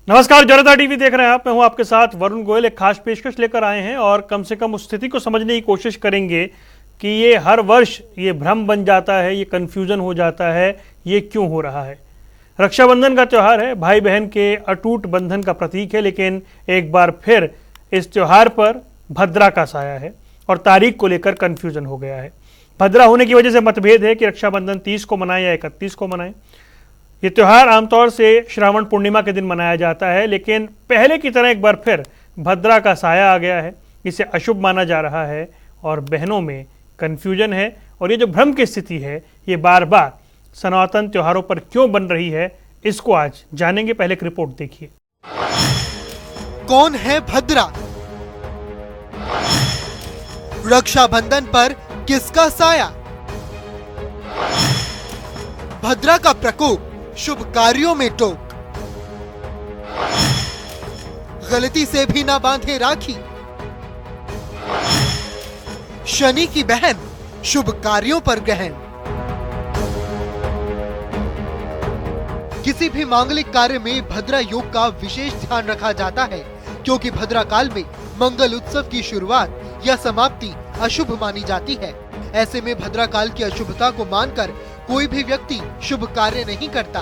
नमस्कार, जनता टीवी देख रहे हैं आप। मैं हूं आपके साथ वरुण गोयल। एक खास पेशकश लेकर आए हैं और कम से कम उस स्थिति को समझने की कोशिश करेंगे कि ये हर वर्ष ये भ्रम बन जाता है, ये कंफ्यूजन हो जाता है, ये क्यों हो रहा है। रक्षाबंधन का त्यौहार है, भाई बहन के अटूट बंधन का प्रतीक है, लेकिन एक बार फिर इस त्यौहार पर भद्रा का साया है और तारीख को लेकर कंफ्यूजन हो गया है। भद्रा होने की वजह से मतभेद है कि रक्षाबंधन 30 को मनाएं या 31 को मनाएं। ये त्यौहार आमतौर से श्रावण पूर्णिमा के दिन मनाया जाता है, लेकिन पहले की तरह एक बार फिर भद्रा का साया आ गया है। इसे अशुभ माना जा रहा है और बहनों में कन्फ्यूजन है। और ये जो भ्रम की स्थिति है, ये बार बार सनातन त्योहारों पर क्यों बन रही है, इसको आज जानेंगे। पहले एक रिपोर्ट देखिए। कौन है भद्रा? रक्षाबंधन पर किसका साया? भद्रा का प्रकोप शुभ कार्यों में टोक। गलती से भी ना बांधे राखी। शनि की बहन शुभ कार्यों पर गहन। किसी भी मांगलिक कार्य में भद्रा योग का विशेष ध्यान रखा जाता है, क्योंकि भद्रा काल में मंगल उत्सव की शुरुआत या समाप्ति अशुभ मानी जाती है। ऐसे में भद्रा काल की अशुभता को मानकर कोई भी व्यक्ति शुभ कार्य नहीं करता।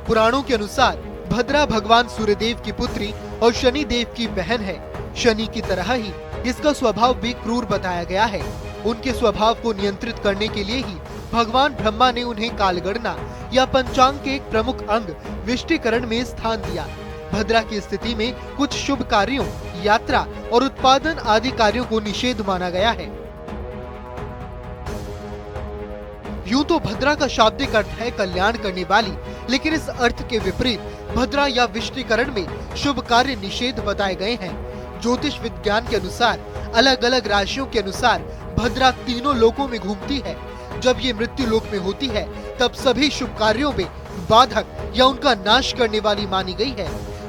पुराणों के अनुसार भद्रा भगवान सूर्यदेव की पुत्री और शनि देव की बहन है। शनि की तरह ही इसका स्वभाव भी क्रूर बताया गया है। उनके स्वभाव को नियंत्रित करने के लिए ही भगवान ब्रह्मा ने उन्हें कालगणना या पंचांग के एक प्रमुख अंग विष्टिकरण में स्थान दिया। भद्रा की स्थिति में कुछ शुभ कार्यों, यात्रा और उत्पादन आदि कार्यों को निषेध माना गया है। यूं तो भद्रा का शाब्दिक अर्थ है कल्याण करने वाली, लेकिन इस अर्थ के विपरीत भद्रा या विष्टिकरण में शुभ कार्य निषेध बताए गए हैं। ज्योतिष विज्ञान के अनुसार अलग अलग राशियों के अनुसार भद्रा तीनों लोकों में घूमती है। जब ये मृत्यु लोक में होती है, तब सभी शुभ कार्यों में बाधक या उनका नाश करने वाली मानी गई है।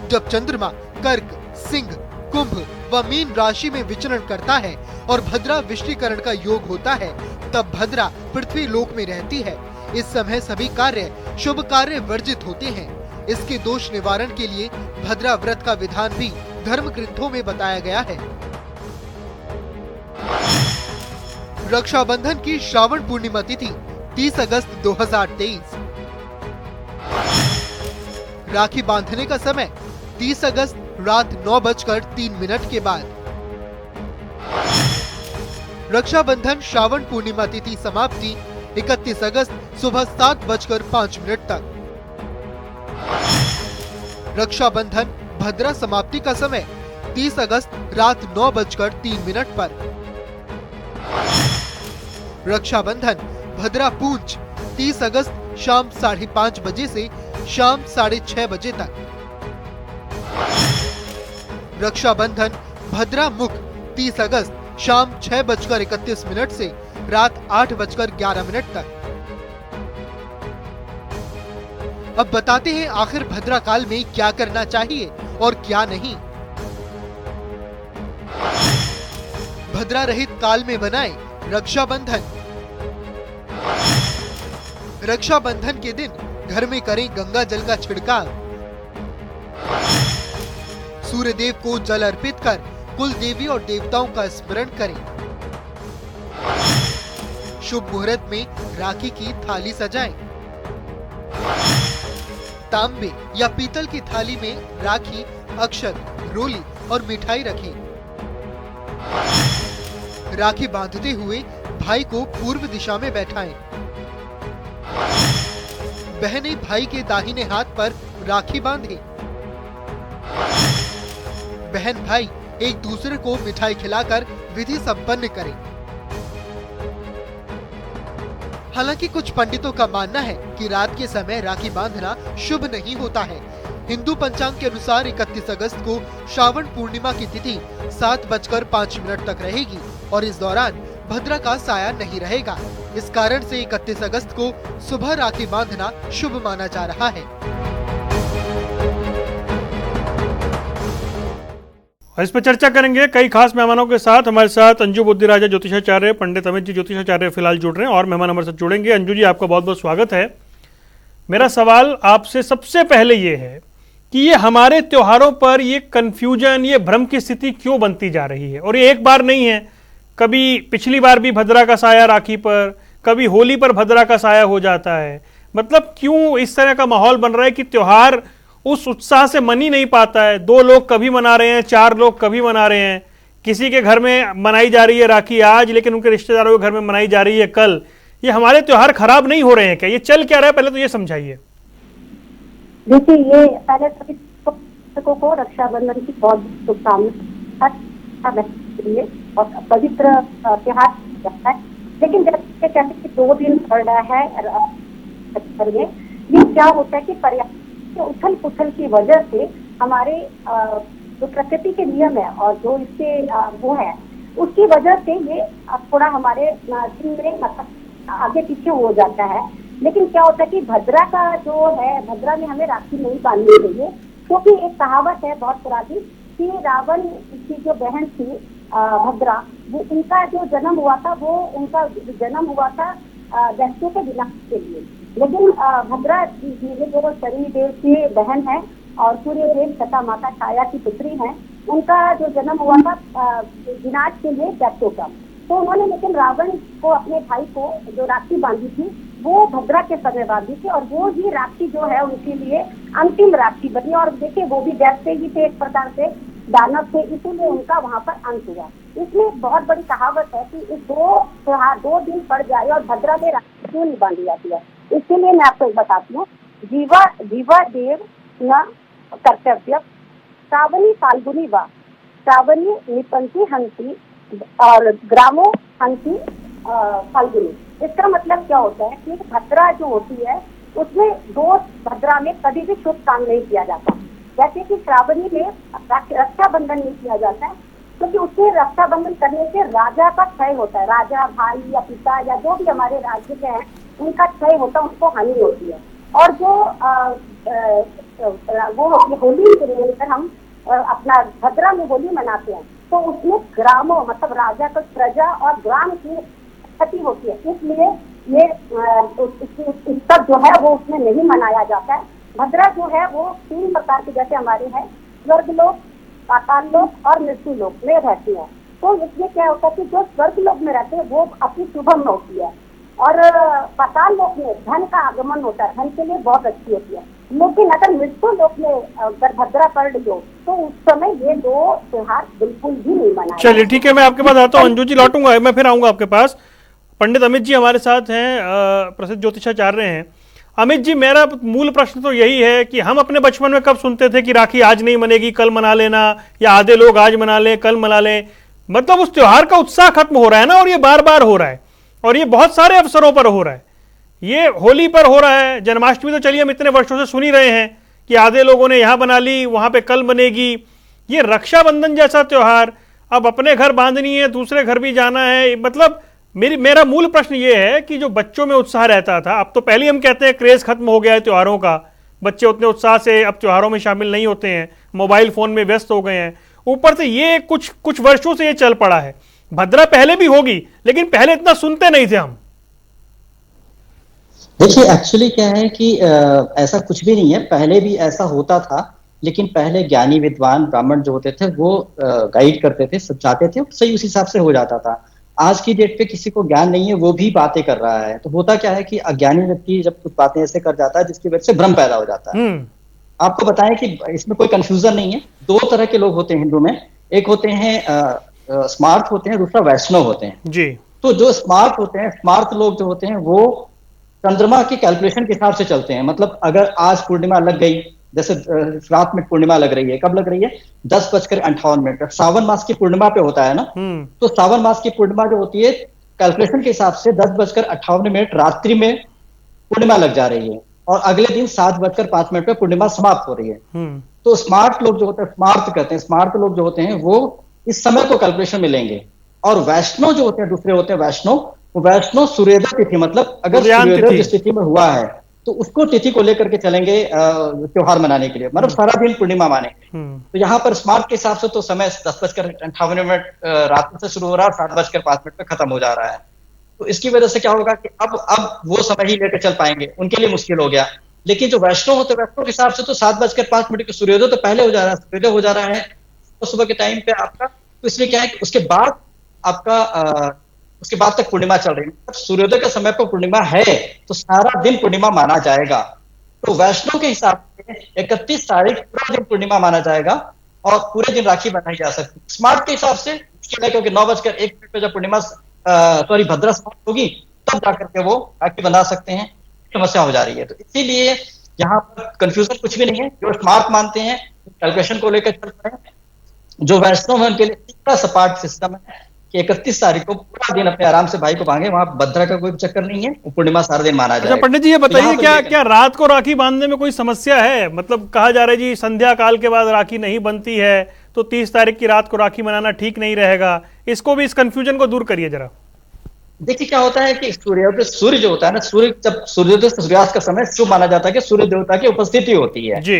जब चंद्रमा कर्क, सिंह, कुंभ व मीन राशि में विचरण करता है और भद्रा विष्टिकरण का योग होता है, तब भद्रा पृथ्वी लोक में रहती है। इस समय सभी कार्य शुभ कार्य वर्जित होते हैं। इसके दोष निवारण के लिए भद्रा व्रत का विधान भी धर्म ग्रंथों में बताया गया है। रक्षाबंधन की श्रावण पूर्णिमा तिथि 30 अगस्त 2023। राखी बांधने का समय 30 अगस्त रात 9:03 के बाद। रक्षाबंधन श्रावण पूर्णिमा तिथि समाप्ति 31 अगस्त सुबह 7:05 तक। रक्षाबंधन भद्रा समाप्ति का समय 30 अगस्त रात 9:03 पर। रक्षाबंधन भद्रा पूंछ 30 अगस्त शाम 5:30 बजे से शाम 6:30 बजे तक। रक्षाबंधन भद्रा मुख 30 अगस्त शाम 6:31 से रात 8:11 तक। अब बताते हैं आखिर भद्रा काल में क्या करना चाहिए और क्या नहीं। भद्रा रहित काल में बनाएं रक्षाबंधन। रक्षाबंधन के दिन घर में करें गंगा जल का छिड़काव। सूर्य देव को जल अर्पित कर कुल देवी और देवताओं का स्मरण करें। शुभ मुहूर्त में राखी की थाली सजाएं। तांबे या पीतल की थाली में राखी, अक्षत, रोली और मिठाई रखें। राखी बांधते हुए भाई को पूर्व दिशा में बैठाएं। बहनें भाई के दाहिने हाथ पर राखी बांधें। बहन भाई एक दूसरे को मिठाई खिलाकर विधि संपन्न करें। हालांकि कुछ पंडितों का मानना है कि रात के समय राखी बांधना शुभ नहीं होता है। हिंदू पंचांग के अनुसार 31 अगस्त को श्रावण पूर्णिमा की तिथि 7:05 तक रहेगी और इस दौरान भद्रा का साया नहीं रहेगा। इस कारण से 31 अगस्त को सुबह राखी बांधना शुभ माना जा रहा है। इस पर चर्चा करेंगे कई खास मेहमानों के साथ। हमारे साथ अंजू बुद्धिराजा ज्योतिषाचार्य, पंडित अमित जी ज्योतिषाचार्य फिलहाल जुड़ रहे हैं और मेहमान हमारे साथ जुड़ेंगे। अंजू जी, आपका बहुत बहुत स्वागत है। मेरा सवाल आपसे सबसे पहले ये है कि ये हमारे त्योहारों पर ये कंफ्यूजन, ये भ्रम की स्थिति क्यों बनती जा रही है। और ये एक बार नहीं है, कभी पिछली बार भी भद्रा का साया राखी पर, कभी होली पर भद्रा का साया हो जाता है। मतलब क्यों इस तरह का माहौल बन रहा है कि त्योहार उस उत्साह से मन ही नहीं पाता है। 2 लोग कभी मना रहे हैं, 4 लोग कभी मना रहे हैं। किसी के घर में मनाई जा रही है राखी आज, लेकिन उनके रिश्तेदारों के घर में मनाई जा रही है कल। ये हमारे त्योहार खराब नहीं हो रहे हैं क्या? ये चल क्या रहा है, पहले तो ये समझाइए। देखिए, ये पहले सभी दर्शकों को रक्षाबंधन की बहुत शुभकामनाएं और पवित्र त्योहार है। लेकिन जैसे कहते हैं कि 2 दिन पड़ रहा है, ये क्या होता है कि पर्यावरण के उथल पुथल की वजह से हमारे जो प्रकृति के नियम है और जो इसके वो है, उसकी वजह से ये थोड़ा हमारे दिन में मतलब आगे पीछे हो जाता है। लेकिन क्या होता है कि भद्रा का जो है, भद्रा में हमें राखी नहीं बांधनी चाहिए, क्योंकि एक कहावत है बहुत पुरानी कि रावण की जो बहन थी भद्रा, वो उनका जो जन्म हुआ था, वो उनका जन्म हुआ था दैत्यों के विनाश के लिए। लेकिन भद्रा जी जो शनि देव की बहन है और सूर्य देव तथा माता छाया की पुत्री है, उनका जो जन्म हुआ था विनाश के लिए दैत्यों का। तो उन्होंने लेकिन रावण को, अपने भाई को जो राखी बांधी थी, वो भद्रा के समय बांधी थी और वो ही राखी जो है उनके लिए अंतिम राखी बनी। और देखिए, वो भी दैत्य ही थे, एक प्रकार से दानव थे, इसीलिए उनका वहां पर अंत हुआ। इसमें बहुत बड़ी कहावत है कि इस 2 दिन पड़ जाए और भद्रा में राखी क्यों नहीं बांधी जाती है। इसके लिए मैं आपको एक बताती हूँ। जीवा देव न कर्तव्य, श्रावणी फाल्गुनी वा, श्रावणी निपंती हंसी और ग्रामो हंसी फाल्गुनी। इसका मतलब क्या होता है कि भद्रा जो होती है उसमें 2 भद्रा में कभी भी शुभ काम नहीं किया जाता। जैसे कि श्रावणी में रक्षाबंधन नहीं किया जाता है, क्योंकि उसमें रक्षाबंधन करने से राजा का क्षय होता है। राजा, भाई या पिता या जो भी हमारे राज्य के हैं, उनका क्षय होता है, उनको हानि होती है। और जो वो होली के लेकर हम अपना भद्रा में होली मनाते हैं, तो उसमें ग्रामों मतलब राजा का, प्रजा और ग्राम की क्षति होती है। इसलिए ये उत्सव जो है वो उसमें नहीं मनाया जाता है। भद्रा जो है वो 3 प्रकार के, जैसे हमारे हैं स्वर्गलोक, पाताल लोक और मृत्यु लोक में रहती है। तो इसमें क्या होता है कि जो स्वर्गलोक में रहते हैं वो अपनी शुभम होती है, और पाताल लोक में धन का आगमन होता है, धन के लिए बहुत अच्छी होती है। लेकिन अगर मृत्यु लोक में अगर भद्रा पड़ रही हो, तो उस समय ये 2 त्योहार बिल्कुल भी नहीं मनाए। चलिए ठीक है, मैं आपके पास आता हूँ अंजू जी, लौटूंगा, मैं फिर आऊंगा आपके पास। पंडित अमित जी हमारे साथ हैं, प्रसिद्ध ज्योतिषाचार्य हैं। अमित जी, मेरा मूल प्रश्न तो यही है कि हम अपने बचपन में कब सुनते थे कि राखी आज नहीं मनेगी, कल मना लेना, या आधे लोग आज मना लें, कल मना लें। मतलब उस त्योहार का उत्साह खत्म हो रहा है ना, और ये बार बार हो रहा है, और ये बहुत सारे अवसरों पर हो रहा है। ये होली पर हो रहा है, जन्माष्टमी तो चलिए हम इतने वर्षों से सुन ही रहे हैं कि आधे लोगों ने यहाँ बना ली, वहां पे कल बनेगी। ये रक्षाबंधन जैसा त्योहार, अब अपने घर बांधनी है, दूसरे घर भी जाना है। मतलब मेरा मूल प्रश्न ये है कि जो बच्चों में उत्साह रहता था, अब तो पहले हम कहते हैं क्रेज खत्म हो गया है त्योहारों का, बच्चे उतने उत्साह से अब त्योहारों में शामिल नहीं होते हैं, मोबाइल फोन में व्यस्त हो गए हैं। ऊपर से ये कुछ वर्षों से ये चल पड़ा है। भद्रा पहले भी होगी, लेकिन पहले इतना सुनते नहीं थे हम। देखिए, एक्चुअली क्या है कि ऐसा कुछ भी नहीं है, पहले भी ऐसा होता था, लेकिन पहले ज्ञानी विद्वान ब्राह्मण जो होते थे वो गाइड करते थे, समझाते थे, सही उस हिसाब से हो जाता था। आज की डेट पे किसी को ज्ञान नहीं है, वो भी बातें कर रहा है, तो होता क्या है कि अज्ञानी व्यक्ति जब कुछ बातें ऐसे कर जाता है जिसकी वजह से भ्रम पैदा हो जाता है। आपको बताएं कि इसमें कोई कंफ्यूजन नहीं है। 2 तरह के लोग होते हैं हिंदू में, एक होते हैं स्मार्ट होते हैं, दूसरा वैष्णव होते हैं जी। तो जो स्मार्ट होते हैं, स्मार्ट लोग जो होते हैं वो चंद्रमा की कैलकुलेशन के हिसाब से चलते हैं। मतलब अगर आज पूर्णिमा लग गई, जैसे रात में पूर्णिमा लग रही है, कब लग रही है? 10:58। सावन मास की पूर्णिमा पे होता है ना, तो सावन मास की पूर्णिमा जो होती है कैलकुलेशन के हिसाब से 10:58 रात्रि में पूर्णिमा लग जा रही है, और अगले दिन 7:05 पे पूर्णिमा समाप्त हो रही है। तो स्मार्ट लोग जो होते हैं, स्मार्ट कहते हैं, स्मार्ट लोग जो होते हैं वो इस समय को कैलकुलेशन में लेंगे। और वैष्णव जो होते हैं, दूसरे होते हैं वैष्णव सूर्योदय तिथि, मतलब अगर सूर्योदय जिस तिथि में हुआ है तो उसको तिथि को लेकर के चलेंगे त्योहार मनाने के लिए, मतलब सारा दिन पूर्णिमा माने। तो यहाँ पर स्मार्ट के हिसाब से तो समय 10:58 रात से शुरू हो रहा है, 7:05 पे खत्म हो जा रहा है। तो इसकी वजह से क्या होगा कि अब वो समय ही लेकर चल पाएंगे, उनके लिए मुश्किल हो गया। लेकिन जो वैष्णव होते हैं वैष्णव के हिसाब से तो 7:05 के सूर्योदय तो पहले हो जा रहा है, सूर्योदय हो जा रहा है सुबह के टाइम पे आपका। तो इसलिए क्या है कि उसके बाद आपका उसके बाद तक पूर्णिमा चल रही है। सूर्योदय के समय पर पूर्णिमा है तो सारा दिन पूर्णिमा माना जाएगा। तो वैष्णव के हिसाब से 31 तारीख पूरा दिन पूर्णिमा माना जाएगा और पूरे दिन राखी बनाई जा सकती है। स्मार्ट के हिसाब से मुश्किल है, क्योंकि 9:01 पे जब पूर्णिमा भद्रा समाप्त होगी तब जाकर के वो राखी बना सकते हैं। समस्या हो जा रही है, तो इसीलिए यहाँ पर कंफ्यूजन कुछ भी नहीं है। जो स्मार्ट मानते हैं कैलकुलेशन को लेकर चल रहे हैं, जो वैष्णव है उनके लिए सीधा सपाट सिस्टम है कि 31 तारीख को पूरा दिन अपने आराम से भाई को बांधे, वहां भद्रा का कोई चक्कर नहीं है, पूर्णिमा सारा दिन माना जाएगा। अच्छा पंडित जी ये बताइए, क्या रात को राखी बांधने में कोई समस्या है? मतलब कहा जा रहा है जी संध्या काल के बाद राखी नहीं बनती है, तो 30 तारीख की रात को राखी मनाना ठीक नहीं रहेगा। इसको भी, इस कंफ्यूजन को दूर करिए जरा। देखिए क्या होता है कि सूर्य जो होता है ना, सूर्य जब सूर्योदय से सूर्यास्त का समय शुभ माना जाता है कि सूर्य देवता की उपस्थिति होती है जी,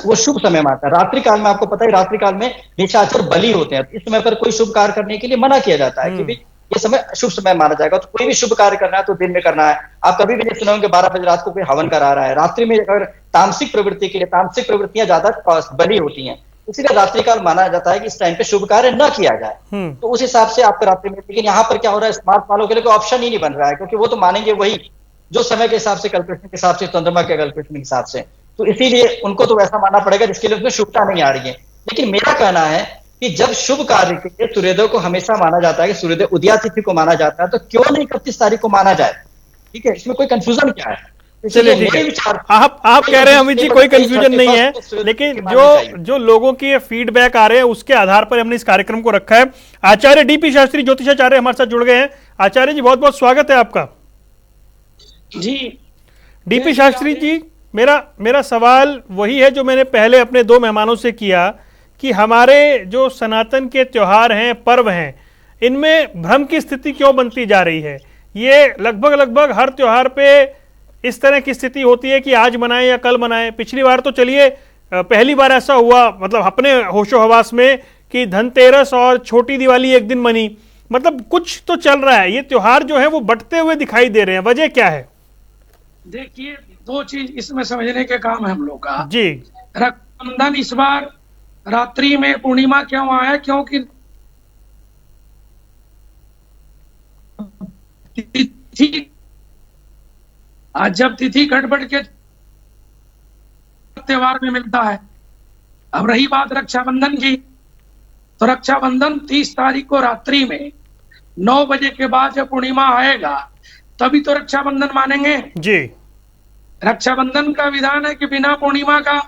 वो शुभ समय मानता है। रात्रि काल में आपको पता है, रात्रि काल में निशाचर बलि होते हैं, इस समय पर कोई शुभ कार्य करने के लिए मना किया जाता है कि भी ये समय शुभ समय माना जाएगा। तो कोई भी शुभ कार्य करना है तो दिन में करना है। आप कभी भी नहीं सुने होंगे 12 बजे रात को कोई हवन करा रहा है। रात्रि में अगर तामसिक प्रवृत्ति के लिए, तामसिक प्रवृत्तियां ज्यादा बलि होती हैं, इसीलिए रात्रि काल माना जाता है कि इस टाइम पे शुभ कार्य न किया जाए। तो उस हिसाब से आपका रात्रि में, लेकिन यहाँ पर क्या हो रहा है, स्मार्ट वालों के लिए कोई ऑप्शन ही नहीं बन रहा है, क्योंकि वो तो मानेंगे वही जो समय के हिसाब से, कैलकुलेशन के हिसाब से, चंद्रमा के कैलकुलेशन के हिसाब से। तो इसीलिए उनको तो वैसा मानना पड़ेगा जिसके लिए उसमें शुभता नहीं आ रही है। लेकिन मेरा कहना है कि जब शुभ कार्य के लिए सूर्योदय को हमेशा माना जाता है कि सूर्योदय उदया तिथि को माना जाता है, तो क्यों नहीं 31 तारीख को माना जाए? ठीक है, इसमें कोई कंफ्यूजन क्या है? चलिए ठीक है, आप कह रहे हैं अमित जी कोई कंफ्यूजन नहीं है, लेकिन जो लोगों की फीडबैक आ रहे हैं उसके आधार पर हमने इस कार्यक्रम को रखा है। आचार्य डीपी शास्त्री ज्योतिषाचार्य हमारे साथ जुड़ गए हैं। आचार्य जी बहुत बहुत स्वागत है आपका। जी डीपी शास्त्री जी, मेरा सवाल वही है जो मैंने पहले अपने 2 मेहमानों से किया कि हमारे जो सनातन के त्योहार हैं, पर्व हैं, इनमें भ्रम की स्थिति क्यों बनती जा रही है? ये लगभग हर त्योहार पे इस तरह की स्थिति होती है कि आज मनाएं या कल मनाएं। पिछली बार तो चलिए पहली बार ऐसा हुआ, मतलब अपने होशो हवास में, कि धनतेरस और छोटी दिवाली एक दिन मनी। मतलब कुछ तो चल रहा है, ये त्योहार जो है वो बढ़ते हुए दिखाई दे रहे हैं। वजह क्या है? देखिए 2 चीज इसमें समझने के काम है हम लोग का जी। रक्षाबंधन इस बार रात्रि में पूर्णिमा क्यों आया? क्योंकि तिथि, आज जब तिथि गड़बड़ के त्योहार में मिलता है। अब रही बात रक्षाबंधन की, तो रक्षाबंधन 30 तारीख को रात्रि में 9 बजे के बाद जब पूर्णिमा आएगा तभी तो रक्षाबंधन मानेंगे जी। रक्षाबंधन का विधान है कि बिना पूर्णिमा का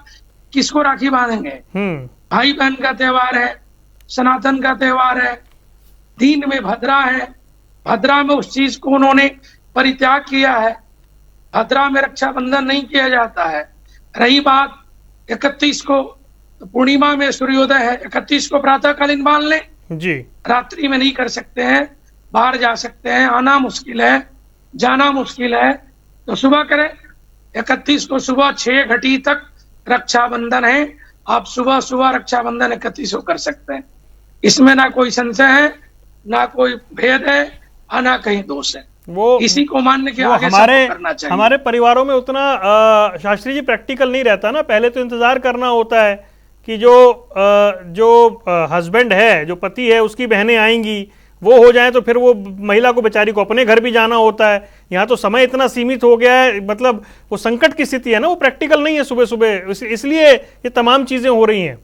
किसको राखी बांधेंगे? भाई बहन का त्योहार है, सनातन का त्योहार है, दिन में भद्रा है, भद्रा में उस चीज को उन्होंने परित्याग किया है, भद्रा में रक्षाबंधन नहीं किया जाता है। रही बात 31 को पूर्णिमा में सूर्योदय है, 31 को प्रातःकालीन बांध लें जी, रात्रि में नहीं कर सकते हैं, बाहर जा सकते हैं, आना मुश्किल है, जाना मुश्किल है, तो सुबह करें। 31 को सुबह 6 घटी तक रक्षाबंधन है, आप सुबह सुबह रक्षाबंधन 31 को कर सकते हैं। इसमें ना कोई संशय है, ना कोई भेद है, और ना कहीं दोष है। वो इसी को मानने के आगे करना चाहिए। हमारे परिवारों में उतना शास्त्री जी प्रैक्टिकल नहीं रहता ना। पहले तो इंतजार करना होता है कि जो हस्बैंड है, जो पति है, उसकी बहनें आएंगी, वो हो जाए तो फिर वो महिला को, बेचारी को अपने घर भी जाना होता है। यहाँ तो समय इतना सीमित हो गया है, मतलब वो संकट की स्थिति है ना, वो प्रैक्टिकल नहीं है सुबह सुबह, इसलिए ये तमाम चीजें हो रही हैं।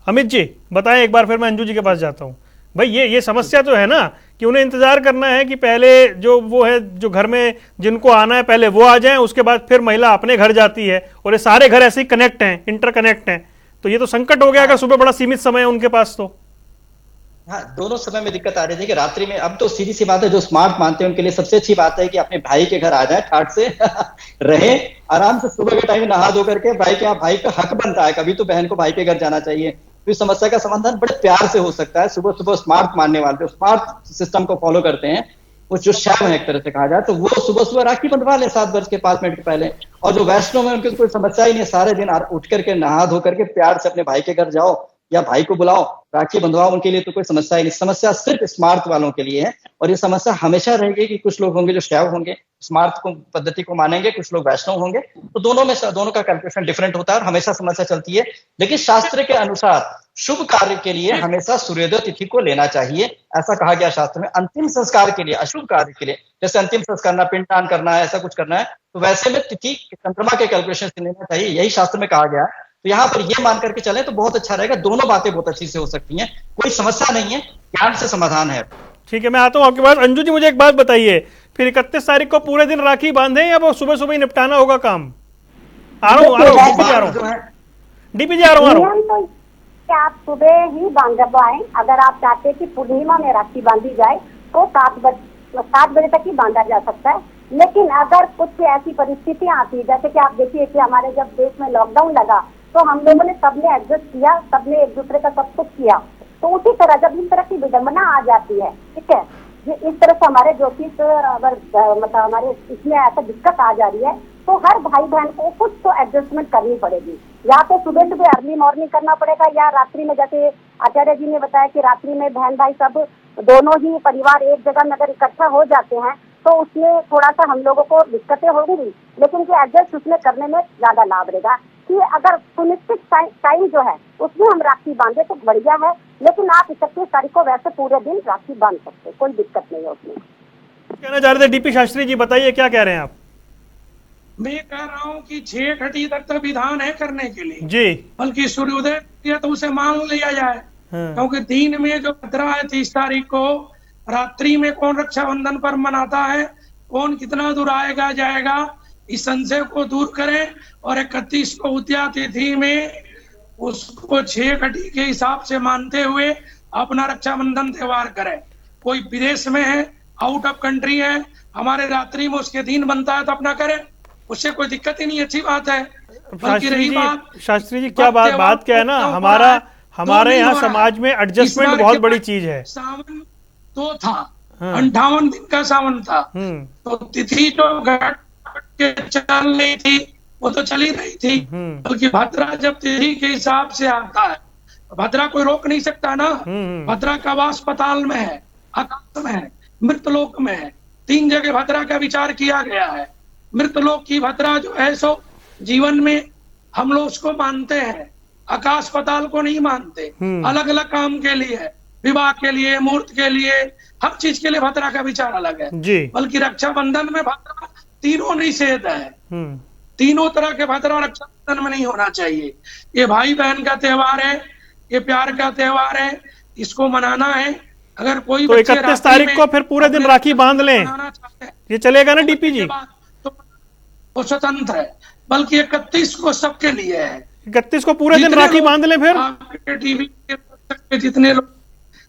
अमित जी बताएं एक बार, फिर मैं अंजू जी के पास जाता हूँ। भाई ये समस्या तो है ना कि उन्हें इंतजार करना है कि पहले जो वो है, जो घर में जिनको आना है पहले वो आ जाएं, उसके बाद फिर महिला अपने घर जाती है, और ये सारे घर ऐसे ही कनेक्ट हैं, इंटरकनेक्ट हैं। तो ये तो संकट हो गया कि सुबह बड़ा सीमित समय है उनके पास। तो हाँ, दोनों समय में दिक्कत आ रही थी कि रात्रि में। अब तो सीधी सी बात है, जो स्मार्ट मानते हैं उनके लिए सबसे अच्छी बात है कि अपने भाई के घर आ जाए, ठाट से रहे, आराम से सुबह के टाइम में नहा धो करके। भाई का हक बनता है, कभी तो बहन को भाई के घर जाना चाहिए। तो इस समस्या का समाधान बड़े प्यार से हो सकता है। सुबह सुबह स्मार्ट मानने वाले, जो स्मार्ट सिस्टम को फॉलो करते हैं, वो जो शैव है एक तरह से कहा जाए, तो वो सुबह सुबह राखी बंधवा ले 7:05 के पहले। और जो वैष्णव है उनकी कोई समस्या ही नहीं, सारे दिन उठ करके नहा धो करके प्यार से अपने भाई के घर जाओ या भाई को बुलाओ, राखी बंधवाओ, उनके लिए तो कोई समस्या ही नहीं। समस्या सिर्फ स्मार्ट वालों के लिए है, और ये समस्या हमेशा रहेगी कि कुछ लोग होंगे जो शैव होंगे, स्मार्त को पद्धति को मानेंगे, कुछ लोग वैष्णव होंगे, तो दोनों का कैलकुलेशन डिफरेंट होता है और हमेशा समस्या चलती है। लेकिन शास्त्र के अनुसार शुभ कार्य के लिए हमेशा सूर्योदय तिथि को लेना चाहिए, ऐसा कहा गया शास्त्र में। अंतिम संस्कार के लिए, अशुभ कार्य के लिए, जैसे अंतिम संस्कार करना, पिंडदान करना है, ऐसा कुछ करना है, तो वैसे में तिथि चंद्रमा के कैलकुलेशन से लेना चाहिए, यही शास्त्र में कहा गया है। तो यहाँ पर ये मान करके चले तो बहुत अच्छा रहेगा, दोनों बातें बहुत अच्छी से हो सकती हैं, कोई समस्या नहीं है, ज्ञान से समाधान है। ठीक है, मैं आता हूँ आपके पास। अंजू जी, मुझे एक बात बताइए, फिर 31 तारीख को पूरे दिन राखी बांधे या वो सुबह सुबह ही निपटाना होगा काम? आ रहा हूँ डीपी जी, आ रहा हूँ। आप सुबह ही बांधवाएं। अगर आप चाहते हैं कि पूर्णिमा में राखी बांधी जाए तो 7 बजे तक ही बांधा जा सकता है। लेकिन अगर कुछ ऐसी परिस्थितियां आती है, जैसे कि आप देखिए कि हमारे जब देश में लॉकडाउन लगा तो हम लोगों ने सबने एडजस्ट किया, सबने एक दूसरे का सब कुछ किया। तो उसी तरह जब इस तरह की विडंबना आ जाती है, ठीक है, इस तरह से हमारे ज्योतिष अगर मतलब हमारे इसमें ऐसा दिक्कत आ जा रही है तो हर भाई बहन को कुछ तो एडजस्टमेंट करनी पड़ेगी। या तो सुबह सुबह अर्ली मॉर्निंग करना पड़ेगा, या रात्रि में, जैसे आचार्य जी ने बताया कि रात्रि में बहन भाई सब दोनों ही परिवार एक जगह में अगर इकट्ठा हो जाते हैं तो उसमें थोड़ा सा हम लोगों को दिक्कतें होंगी, लेकिन कि एडजस्ट उसमें करने में ज्यादा लाभ रहेगा। कि अगर सुनिश्चित टाइम जो है उसमें हम राखी बांधे तो बढ़िया है, लेकिन आप 31 तारीख को वैसे पूरे दिन राखी बांध सकते, कोई दिक्कत नहीं है उसमें। कहना चाह रहे थे डीपी शास्त्री जी, बताइए क्या कह रहे हैं आप? मैं कह रहा हूँ कि 6 घटी तक तो विधान है करने के लिए जी, बल्कि सूर्योदय किया तो उसे मान लिया जाए। क्योंकि दिन में जो भद्रा है 30 तारीख को, रात्रि में कौन रक्षाबंधन पर मनाता है, कौन कितना दूर आएगा जाएगा, इस संशय को दूर करें और 31 को उद्या तिथि में उसको 6 घटी के हिसाब से मानते हुए अपना रक्षाबंधन त्योहार करें। कोई विदेश में है, आउट ऑफ कंट्री है, हमारे रात्रि में उसके दिन बनता है तो अपना करें, उससे कोई दिक्कत ही नहीं, अच्छी बात है। शास्त्री जी क्या बात क्या है ना, हमारे यहाँ समाज में एडजस्टमेंट बहुत बड़ी चीज है। सावन तो था, 58 दिन का सावन था, तो तिथि जो घट के चल रही थी वो तो चली रही थी, बल्कि भद्रा जब तिथि के हिसाब से आता है, भद्रा कोई रोक नहीं सकता ना। भद्रा का वास पाताल में है, आकाश में है, मृतलोक में है, 3 जगह भद्रा का विचार किया गया है। मृतलोक की भद्रा जो है सो जीवन में हम लोग उसको मानते हैं, आकाश पाताल को नहीं मानते। अलग अलग काम के लिए, विवाह के लिए, मुहूर्त के लिए, हर चीज के लिए भद्रा का विचार अलग है। बल्कि रक्षाबंधन में भद्रा तीनों निषेध है, तीनों तरह के भद्रा रक्षाबंधन में नहीं होना चाहिए। ये भाई बहन का त्योहार है, ये प्यार का त्योहार है, इसको मनाना है। अगर कोई तो 31 तारीख को फिर पूरे दिन राखी बांध लें, ये चलेगा ना डीपी जी? तो वो स्वतंत्र है, बल्कि 31 को सबके लिए है। 31 को पूरे दिन राखी बांध लें। फिर टीवी जितने लोग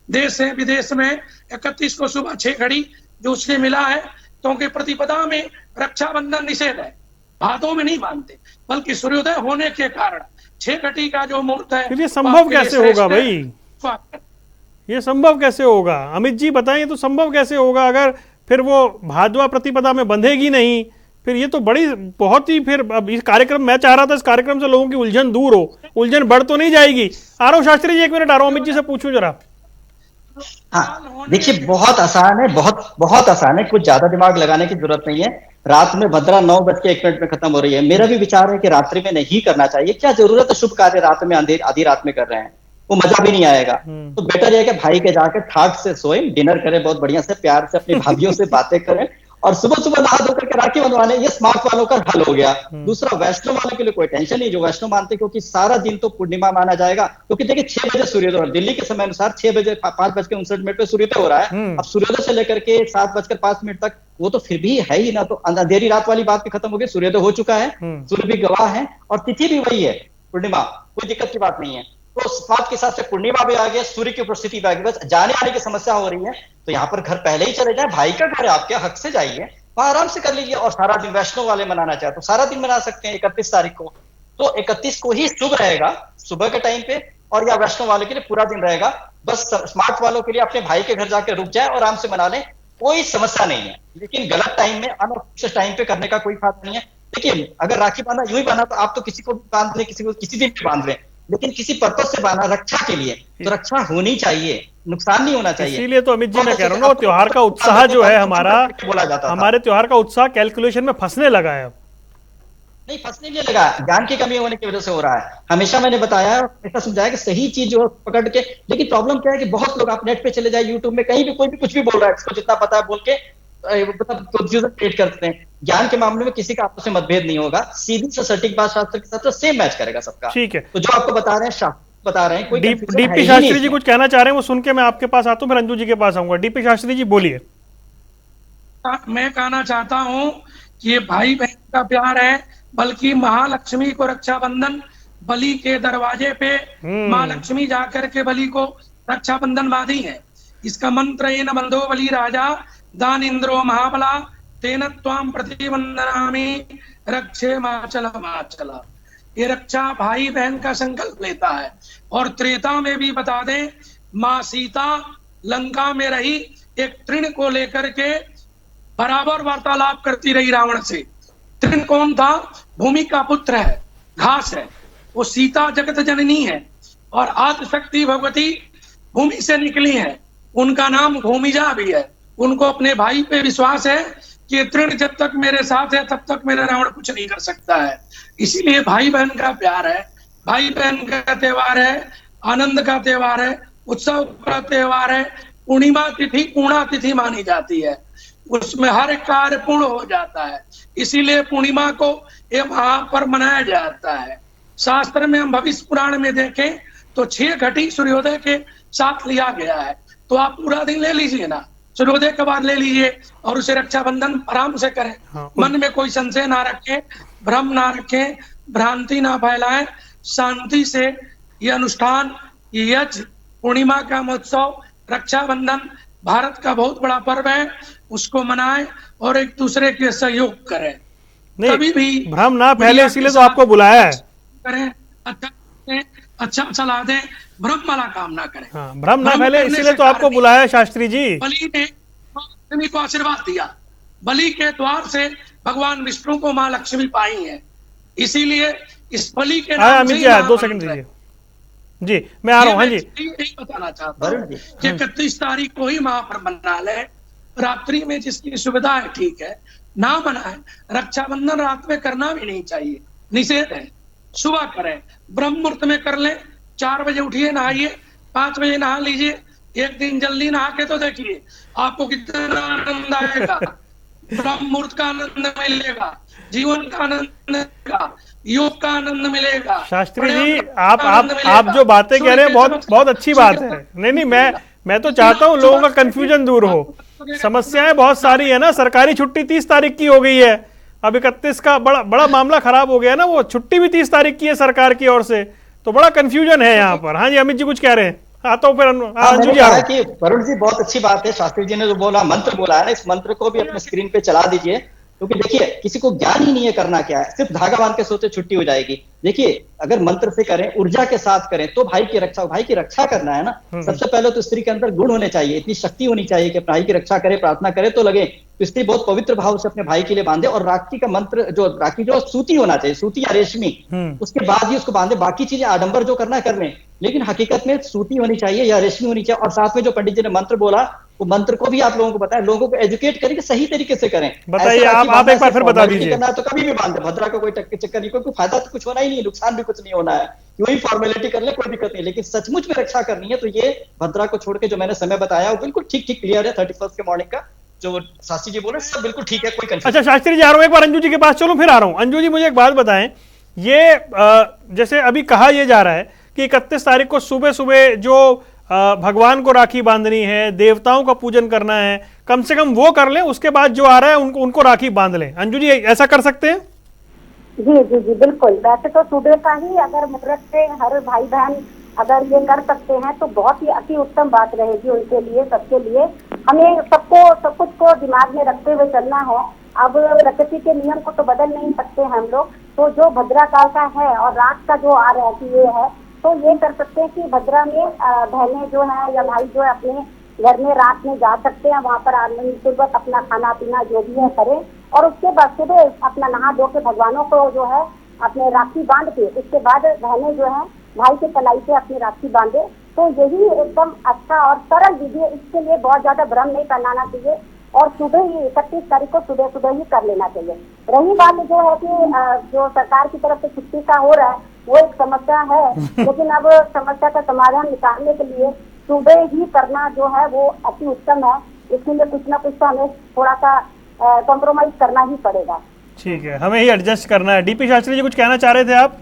देश है विदेश में 31 को सुबह 6 घड़ी जो उससे मिला है, क्योंकि प्रतिपदा में रक्षाबंधन निषेध है, भादों में नहीं बांधते, बल्कि सूर्योदय होने के कारण 6 घटी का जो मुहूर्त है। फिर ये संभव कैसे होगा भाई? ये संभव कैसे होगा? अमित जी बताएं, तो संभव कैसे होगा अगर फिर वो भादवा प्रतिपदा में बंधेगी नहीं? फिर ये तो बड़ी बहुत ही, फिर अब इस कार्यक्रम, मैं चाह रहा था इस कार्यक्रम से लोगों की उलझन दूर हो, उलझन बढ़ तो नहीं जाएगी? आ रहा हूँ शास्त्री जी, 1 मिनट आ रहा हूँ, अमित जी से पूछूं जरा। हाँ देखिए, बहुत आसान है, बहुत आसान है, कुछ ज्यादा दिमाग लगाने की जरूरत नहीं है। रात में भद्रा 9:01 में खत्म हो रही है। मेरा भी विचार है कि रात्रि में नहीं करना चाहिए। क्या जरूरत है शुभ कार्य रात में आधी रात में कर रहे हैं, वो मजा भी नहीं आएगा। तो बेटर है कि भाई के जाकर ठाक से सोए, डिनर करें बहुत बढ़िया से, प्यार से अपनी भाभीियों से बातें करें और सुबह सुबह नहा धोकर के राखी बंधवाने। ये स्मार्ट वालों का हल हो गया। दूसरा, वैष्णव वालों के लिए कोई टेंशन नहीं, जो वैष्णव मानते, क्योंकि सारा दिन तो पूर्णिमा माना जाएगा। क्योंकि देखिए 6 बजे सूर्योदय, दिल्ली के समय अनुसार 6 बजे 5:59 पे सूर्योदय हो रहा है। अब सूर्योदय से लेकर के 7:05 तक वो तो फिर भी है ही ना, तो अंधेरी रात वाली बात भी खत्म हो गई, सूर्योदय हो चुका है, सूर्य भी गवाह है और तिथि भी वही है, पूर्णिमा, कोई दिक्कत की बात नहीं है। तो बात के हिसाब से पूर्णिमा भी आ गया, सूर्य की उपस्थिति भी आ गई, बस जाने आने की समस्या हो रही है। तो यहाँ पर घर पहले ही चले जाए, भाई का घर है, आपके हक से जाइए, वहां आराम से कर लीजिए। और सारा दिन वैष्णव वाले मनाना चाहे तो सारा दिन मना सकते हैं 31 तारीख को। तो 31 को ही शुभ रहेगा सुबह के टाइम पे, और या वैष्णव वाले के लिए पूरा दिन रहेगा। बस स्मार्ट वालों के लिए अपने भाई के घर जाकर रुक जाए और आराम से मना लें, कोई समस्या नहीं है। लेकिन गलत टाइम में, अनऑफिशियल टाइम पे करने का कोई फायदा नहीं है। देखिए, अगर राखी बांधना यूं ही बांधा तो आप तो किसी को बांध लें, किसी को किसी दिन बांध लें, लेकिन किसी पर्पज से बांधा, रक्षा के लिए, तो रक्षा होनी चाहिए, नुकसान नहीं होना चाहिए। इसीलिए तो अमित जी मैं कह रहा हूँ ना, त्योहार का उत्साह जो है हमारे त्योहार का उत्साह कैलकुलेशन में फंसने लगा है। नहीं, फंसने नहीं लगा, ज्ञान की कमी होने की वजह से हो रहा है। हमेशा मैंने बताया, हमेशा समझाया कि सही चीज जो पकड़ के, लेकिन प्रॉब्लम क्या है कि बहुत लोग, आप नेट पे चले जाए, यूट्यूब में कहीं भी कोई भी कुछ भी बोल रहा है, इसको जितना पता है बोल के मतलब कंफ्यूजन क्रिएट करते हैं। ज्ञान के मामले में किसी का आपस में मतभेद नहीं होगा, सीधी से सटीक बात शास्त्र के साथ तो सेम मैच करेगा सबका। ठीक है, तो जो आपको बता रहे हैं शास्त्र बता रहे हैं, कोई डीपी शास्त्री जी कुछ कहना चाह रहे हैं, वो सुन के मैं आपके पास आता हूँ, फिर अंजू जी के पास आऊंगा। डीपी शास्त्री जी बोलिए। मैं कहना चाहता हूँ कि ये भाई बहन का प्यार है, बल्कि महालक्ष्मी को रक्षाबंधन बलि के दरवाजे पे माँ लक्ष्मी जाकर के बलि को रक्षाबंधन बांधी है। इसका मंत्र ये न बंधो बलि राजा दान इंद्रो महाबला तेन त्वाम प्रतिबंधनामि रक्षे माचल माचल। ये रक्षा भाई बहन का संकल्प लेता है। और त्रेता में भी बता दें, माँ सीता लंका में रही, एक तृण को लेकर के बराबर वार्तालाप करती रही रावण से। तृण कौन था? भूमि का पुत्र है, घास है। वो सीता जगत जननी है और आदिशक्ति भगवती भूमि से निकली है। उनका नाम भूमिजा भी है। उनको अपने भाई पे विश्वास है कि तृण जब तक मेरे साथ है तब तक मेरा रावण कुछ नहीं कर सकता है। इसीलिए भाई बहन का प्यार है, भाई बहन का त्योहार है, आनंद का त्योहार है, उत्सव का त्योहार है। पूर्णिमा तिथि पूर्णा तिथि मानी जाती है, उसमें हर कार्य पूर्ण हो जाता है। इसीलिए पूर्णिमा को ये महापर्व मनाया जाता है। शास्त्र में हम भविष्य पुराण में देखें तो 6 घटी सूर्योदय के साथ लिया गया है। तो आप पूरा दिन ले लीजिए ना, सूर्योदय के बाद ले लीजिए और उसे रक्षाबंधन आराम से करें। मन में कोई संशय ना रखें, भ्रम ना रखें, भ्रांति ना फैलाएं, शांति से ये अनुष्ठान, ये यज्ञ, पूर्णिमा का महोत्सव, रक्षाबंधन भारत का बहुत बड़ा पर्व है, उसको मनाएं और एक दूसरे के सहयोग करें। कभी भी भ्रम ना फैले, इसीलिए तो आपको बुलाया है। करें, अच्छा सलाह दें, भ्रम वाला काम ना करें। हाँ, भ्रम ना फैले, इसीलिए तो आपको बुलाया है शास्त्री जी। बलि ने लक्ष्मी को आशीर्वाद दिया, बलि के द्वार से भगवान विष्णु को माँ लक्ष्मी पाई है। इसीलिए इस बलि के नाम से 2 सेकंड दीजिए जी, मैं आ रहा हूँ। हाँ जी, यही बताना चाहता हूँ कि 31 तारीख को ही महापर्व मना ले। रात्रि में जिसकी सुविधा है ठीक है, ना मनाए। रक्षाबंधन रात में करना भी नहीं चाहिए, निषेध है। सुबह करें, ब्रह्म मुहूर्त में कर ले। 4 बजे उठिए, नहाइए, 5 बजे नहा लीजिए। एक दिन जल्दी नहा के तो देखिए आपको कितना आनंद आएगा। ब्रह्म मुहूर्त का आनंद मिलेगा, जीवन का आनंद मिलेगा, योग का आनंद मिलेगा। शास्त्री जी, आप जो बातें कह रहे हैं बहुत अच्छी बात है। नहीं, मैं तो चाहता हूँ लोगों का कंफ्यूजन दूर हो। समस्याएं बहुत सारी है ना। सरकारी छुट्टी 30 तारीख की हो गई है, अब 31 का बड़ा मामला खराब हो गया ना। वो छुट्टी भी 30 तारीख की है सरकार की ओर से, तो बड़ा कंफ्यूजन है यहाँ पर। हाँ जी, अमित जी कुछ कह रहे हैं, आता हूँ फिर। कि वरुण जी बहुत अच्छी बात है, शास्त्री जी ने जो बोला, मंत्र बोला है ना, इस मंत्र को भी अपने स्क्रीन पे चला दीजिए, क्योंकि देखिए किसी को ज्ञान ही नहीं है करना क्या है, सिर्फ धागा बांध के सोचे छुट्टी हो जाएगी। देखिए अगर मंत्र से करें, ऊर्जा के साथ करें, तो भाई की रक्षा करना है ना। सबसे पहले तो स्त्री के अंदर गुण होने चाहिए, इतनी शक्ति होनी चाहिए कि भाई की रक्षा करे, प्रार्थना करे तो लगे। तो स्त्री बहुत पवित्र भाव से अपने भाई के लिए बांधे, और राखी का मंत्र राखी जो सूती होना चाहिए, सूती या रेशमी, उसके बाद ही उसको बांधे। बाकी चीजें आडंबर जो करना है कर लें, लेकिन हकीकत में सूती होनी चाहिए या रेशमी होनी चाहिए। और साथ में जो पंडित जी ने मंत्र बोला, वो मंत्र को भी आप लोगों को बताएं, लोगों को एजुकेट करें कि सही तरीके से करें। बताइए, आप एक बार फिर बता दीजिए। तो कभी भी बांधे, भद्रा का कोई चक्कर नहीं, कोई फायदा तो कुछ होना ही नहीं, नुकसान भी कुछ नहीं होना है। वही फॉर्मेलिटी कर ले, कोई दिक्कत नहीं, लेकिन सचमुच में रक्षा करनी है तो ये भद्रा को छोड़ के जो मैंने समय बताया वो बिल्कुल ठीक क्लियर है। 31 के मॉर्निंग का जो शास्त्री जी बोले सब बिल्कुल ठीक है, कोई कंफ्यूजन। अच्छा शास्त्री जी, आ रहा हूं, एक बार अंजू जी के पास चलो, फिर आ रहा हूं। अंजू जी मुझे एक बात बताएं, ये जैसे अभी कहा यह जा रहा है कि 31 तारीख को सुबह सुबह जो भगवान को राखी बांधनी है, देवताओं का पूजन करना है, कम से कम वो कर लें, उसके बाद जो आ रहा है उनको राखी बांध लें। अंजू जी ऐसा कर सकते हैं? जी बिल्कुल। वैसे तो सुबह का ही अगर मुहूर्त से हर भाई बहन अगर ये कर सकते हैं तो बहुत ही अति उत्तम बात रहेगी उनके लिए, सबके लिए। हमें सब कुछ को दिमाग में रखते हुए चलना है। अब प्रकृति के नियम को तो बदल नहीं सकते हम लोग, तो जो भद्रा काल का है और रात का जो आ रहा है कि ये है, तो ये कर सकते हैं कि भद्रा में बहनें जो है या भाई जो है अपने घर में रात में जा सकते हैं, वहाँ पर आनंद पूर्वक अपना खाना पीना जो भी है करें, और उसके बाद सुबह अपना नहा धो के भगवानों को जो है अपने राखी बांध के, उसके बाद बहनें जो है भाई के कलाई पे अपनी राखी बांधे। तो यही एकदम अच्छा और सरल विधि है, इसके लिए बहुत ज्यादा भ्रम नहीं करना चाहिए और सुबह ही 31 तारीख को सुबह सुबह ही कर लेना चाहिए। रही बात जो है कि जो सरकार की तरफ से छुट्टी का हो रहा है वो एक समस्या है, लेकिन अब समस्या का समाधान निकालने के लिए सुबह ही करना जो है वो अति उत्तम है। इसके लिए कुछ ना कुछ तो हमें थोड़ा सा कॉम्प्रोमाइज करना ही पड़ेगा। ठीक है, हमें ही एडजस्ट करना है। डीपी शास्त्री जी कुछ कहना चाह रहे थे आप?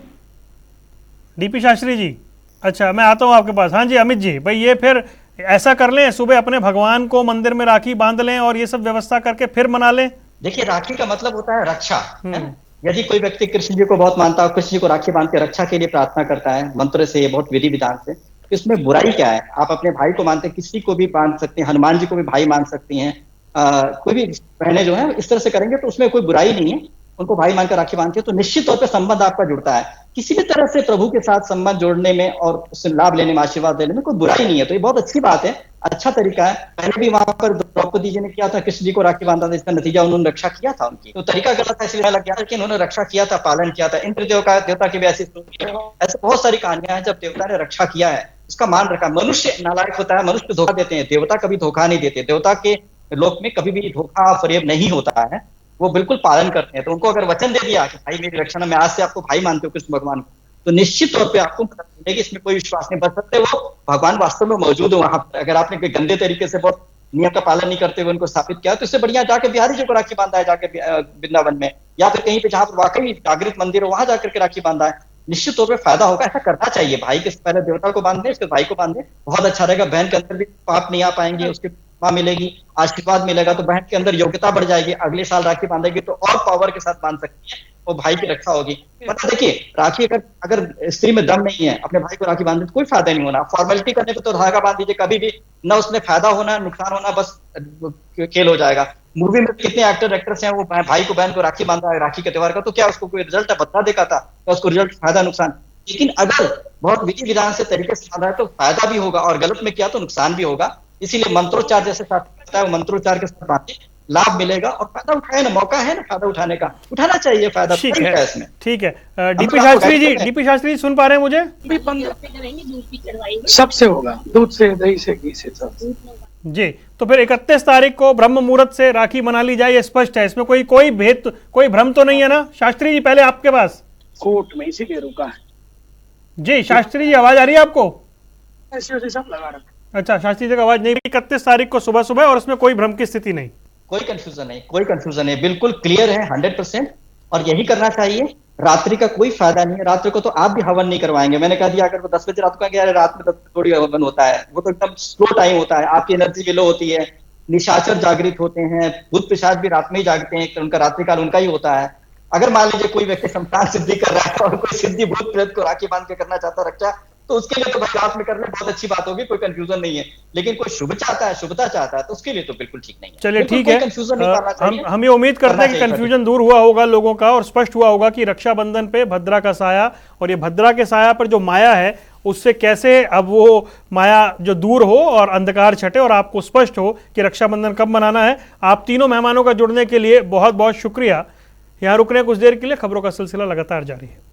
डीपी शास्त्री जी, अच्छा मैं आता हूँ आपके पास। हाँ जी अमित जी, भाई ये फिर ऐसा कर लें, सुबह अपने भगवान को मंदिर में राखी बांध लें और ये सब व्यवस्था करके फिर मना लें। देखिए राखी का मतलब होता है रक्षा, है ना? यदि कोई व्यक्ति कृष्ण जी को बहुत मानता है, कृष्ण जी को राखी बांध के रक्षा के लिए प्रार्थना करता है मंत्र से, बहुत विधि विधान से, इसमें बुराई क्या है? आप अपने भाई को मानते हैं, किसी को भी बांध सकते हैं, हनुमान जी को भी भाई मान सकती हैं, कोई भी बहनें जो है इस तरह से करेंगे तो उसमें कोई बुराई नहीं है। उनको भाई मानकर राखी बांधते हैं तो निश्चित तौर पे संबंध आपका जुड़ता है। किसी भी तरह से प्रभु के साथ संबंध जोड़ने में और उससे लाभ लेने में, आशीर्वाद लेने में कोई बुराई नहीं है। तो ये बहुत अच्छी बात है, अच्छा तरीका है। पहले भी वहां पर द्रौपदी जी ने किया था, कृष्ण जी को राखी बांधा था, इसका नतीजा उन्होंने रक्षा किया था उनकी। तो तरीका गलत था इसलिए लग गया था, लेकिन उन्होंने रक्षा किया था, पालन किया था। इंद्र देवता की भी ऐसी बहुत सारी कहानियां हैं जब देवता ने रक्षा किया है, उसका मान रखा। मनुष्य नालायक होता है, मनुष्य धोखा देते हैं, देवता कभी धोखा नहीं देते। देवता के लोक में कभी भी धोखा फरेब नहीं होता है, वो बिल्कुल पालन करते हैं। तो उनको अगर वचन दे दिया कि भाई मेरी रक्षा, मैं आज से आपको भाई मानते हो कृष्ण भगवान को, तो निश्चित तौर पे आपको मदद मिलेगी, इसमें कोई विश्वास नहीं। बच सकते वो भगवान वास्तव में मौजूद हो वहां पर। अगर आपने कोई गंदे तरीके से बहुत नियम का पालन नहीं करते हुए उनको स्थापित किया, तो इससे बढ़िया जाके बिहारी जी को राखी बांधा है, जाके वृंदावन में, या फिर कहीं पे जहां पर वाकई जागृत मंदिर हो वहां जाकर के राखी बांधा है। निश्चित तौर पर फायदा होगा, ऐसा करना चाहिए। भाई के पहले देवता को बांध दे, उसके भाई को बांध दे, बहुत अच्छा रहेगा। बहन के अंदर भी पाप नहीं आ पाएंगे, उसके मां मिलेगी, आशीर्वाद मिलेगा, तो बहन के अंदर योग्यता बढ़ जाएगी। अगले साल राखी बांधेगी तो और पावर के साथ बांध सकती है, वो भाई की रक्षा होगी। पता देखिए राखी अगर स्त्री में दम नहीं है, अपने भाई को राखी बांधने तो कोई फायदा नहीं होना। फॉर्मेलिटी करने को तो धागा बांध दीजिए, कभी भी ना उसमें फायदा होना नुकसान होना, बस खेल हो जाएगा। मूवी में कितने एक्टर एक्ट्रेस हैं, वो भाई को बहन को राखी बांधा है राखी के त्योहार का, तो क्या उसको कोई रिजल्ट बता देखा था, क्या उसको रिजल्ट फायदा नुकसान? लेकिन अगर बहुत विधि विधान से तरीके से बांधा है तो फायदा भी होगा, और गलत में किया तो नुकसान भी होगा। इसीलिए मंत्रोच्चार जैसे शास्त्र है, वो मंत्रोच्चार के साथ बांधे, लाभ मिलेगा और फायदा उठाए ना, मौका है ना फायदा उठाने का, उठाना चाहिए फायदा। ठीक है इसमें। ठीक है डीपी शास्त्री जी, डीपी शास्त्री जी सुन पा रहे हैं मुझे? सबसे होगा, दूध से, दही से, घी से, सब जी। तो फिर 31 तारीख को ब्रह्म मुहूर्त से राखी मना ली जाए, ये स्पष्ट है, इसमें कोई भेद, कोई भ्रम तो नहीं है ना? शास्त्री जी पहले आपके पास कोर्ट में इसीलिए रुका है जी। शास्त्री जी आवाज आ रही है आपको? ऐसे सब लगा रखा। अच्छा, शास्त्री जी की आवाज नहीं। 31 तारीख को सुबह सुबह, और इसमें कोई भ्रम की स्थिति नहीं, कोई कंफ्यूजन नहीं, कोई कंफ्यूजन नहीं, बिल्कुल क्लियर है 100%। और यही करना चाहिए। रात्रि का कोई फायदा नहीं है। रात्रि को तो आप भी हवन नहीं करवाएंगे। मैंने कह दिया अगर वो 10 बजे रात को गया, रात में 10 बजे थोड़ी हवन होता है, वो तो एकदम स्लो टाइम होता है, आपकी एनर्जी भी लो होती है, निशाचर जागृत होते हैं, भूत पिशाच भी रात में ही जागते हैं, उनका रात्रि काल उनका ही होता है। अगर मान लीजिए कोई व्यक्ति शमशान सिद्धि कर रहा है और कोई सिद्धि भूत प्रेत को राखी बांध के करना चाहता है रक्षा, तो उसके लिए तो भाई रात में कर ले, बहुत अच्छी बात होगी, कोई कंफ्यूजन नहीं है। लेकिन कोई शुभ चाहता है, शुभता चाहता है, तो उसके लिए तो बिल्कुल ठीक नहीं है। चलिए ठीक है, कंफ्यूजन नहीं करना चाहिए। हम ये उम्मीद करते हैं कि कंफ्यूजन दूर हुआ होगा लोगों का, और स्पष्ट हुआ होगा कि रक्षाबंधन पे भद्रा का साया, और ये भद्रा के साया पर जो माया है उससे कैसे अब वो माया जो दूर हो और अंधकार छटे, और आपको स्पष्ट हो कि रक्षाबंधन कब मनाना है। आप तीनों मेहमानों का जुड़ने के लिए बहुत बहुत शुक्रिया। यहाँ रुक रहे हैं कुछ देर के लिए, खबरों का सिलसिला लगातार जारी है।